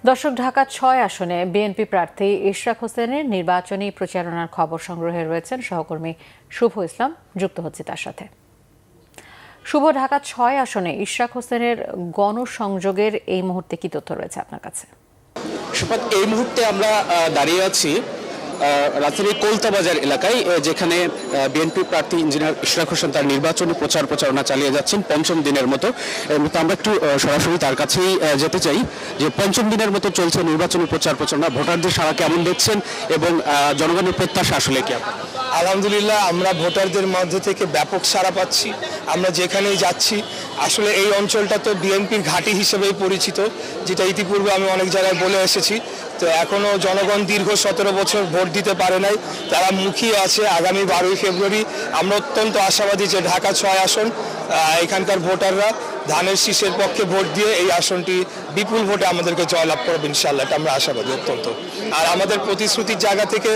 দর্শক, ঢাকা ৬ আসনে বিএনপি প্রার্থী ইশরাক হোসেনের নির্বাচনী প্রচারণার খবর সংগ্রহে রয়েছেন সহকর্মী শুভ ইসলাম। যুক্ত হচ্ছে তার সাথে। শুভ, ঢাকা ৬ আসনে ইশরাক হোসেনের গণসংযোগের এই মুহূর্তে কি তথ্য রয়েছে আপনার কাছে? সুপাত, এই মুহূর্তে আমরা দাঁড়িয়ে আছি রাজধানীর কলতাবাজার এলাকায়, যেখানে বিএনপি প্রার্থী ইঞ্জিনিয়ার ইশরাক হোসেন তার নির্বাচনী প্রচারণা চালিয়ে যাচ্ছেন পঞ্চম দিনের মতো। আমরা একটু সরাসরি তার কাছেই যেতে চাই যে পঞ্চম দিনের মতো চলছে নির্বাচনী প্রচারণা, ভোটারদের সাড়া কেমন দেখছেন এবং জনগণের প্রত্যাশা আসলে কি? আলহামদুলিল্লাহ, আমরা ভোটারদের মধ্যে থেকে ব্যাপক সাড়া পাচ্ছি। আমরা যেখানেই যাচ্ছি, আসলে এই অঞ্চলটা তো বিএনপির ঘাঁটি হিসেবেই পরিচিত, যেটা ইতিপূর্বে আমি অনেক জায়গায় বলে এসেছি। তো এখনও জনগণ দীর্ঘ 17 বছর ভোট দিতে পারে নাই, তারা মুখিয়ে আছে। আগামী 12ই ফেব্রুয়ারি আমরা অত্যন্ত আশাবাদী যে ঢাকা 6 আসন এখানকার ভোটাররা ধানের শীষের পক্ষে ভোট দিয়ে এই আসনটি বিপুল ভোটে আমাদেরকে জয়লাভ করবে ইনশাআল্লাহ, এটা আমরা আশাবাদী অত্যন্ত। আর আমাদের প্রতিশ্রুতির জায়গা থেকে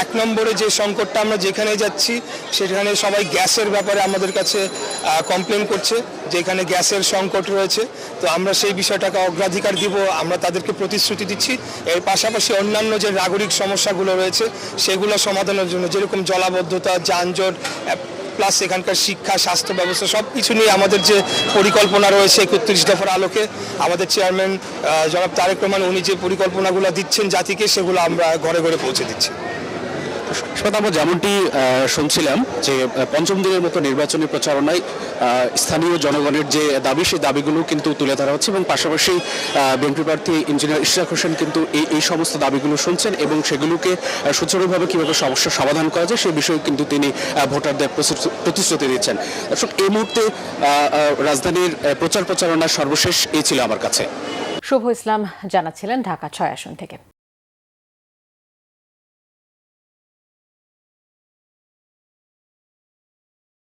1 নম্বরে যে সংকটটা আমরা যেখানে যাচ্ছি সেখানে সবাই গ্যাসের ব্যাপারে আমাদের কাছে কমপ্লেন করছে, যেখানে গ্যাসের সংকট রয়েছে। তো আমরা সেই বিষয়টাকে অগ্রাধিকার দিব, আমরা তাদেরকে প্রতিশ্রুতি দিচ্ছি। এর পাশাপাশি অন্যান্য যে নাগরিক সমস্যাগুলো রয়েছে সেগুলো সমাধানের জন্য, যেরকম জলাবদ্ধতা, যানজট, প্লাস এখানকার শিক্ষা, স্বাস্থ্য ব্যবস্থা, সব কিছু নিয়ে আমাদের যে পরিকল্পনা রয়েছে 31 দফার আলোকে আমাদের চেয়ারম্যান জনাব তারেক রহমান উনি যে পরিকল্পনাগুলো দিচ্ছেন জাতিকে, সেগুলো আমরা ঘরে ঘরে পৌঁছে দিচ্ছি। আমরা যেমনটি শুনছিলাম যে পঞ্চম দিনের মতো নির্বাচনী প্রচারণায় স্থানীয় জনগণের যে দাবি, সেই দাবিগুলো কিন্তু তুলে ধরা হচ্ছে এবং পাশাপাশি বিএনপি প্রার্থী ইঞ্জিনিয়ার ইশরাক হোসেন কিন্তু এই সমস্ত দাবিগুলো শুনছেন এবং সেগুলোকে সুচারুভাবে কীভাবে সমস্যার সমাধান করা যায় সেই বিষয়ে কিন্তু তিনি ভোটারদের প্রতিশ্রুতি দিচ্ছেন। দর্শক, এই মুহূর্তে রাজধানীর প্রচারণার সর্বশেষ এই ছিল আমার কাছে। শুভ ইসলাম জানাচ্ছিলেন ঢাকা ৬ আসন থেকে।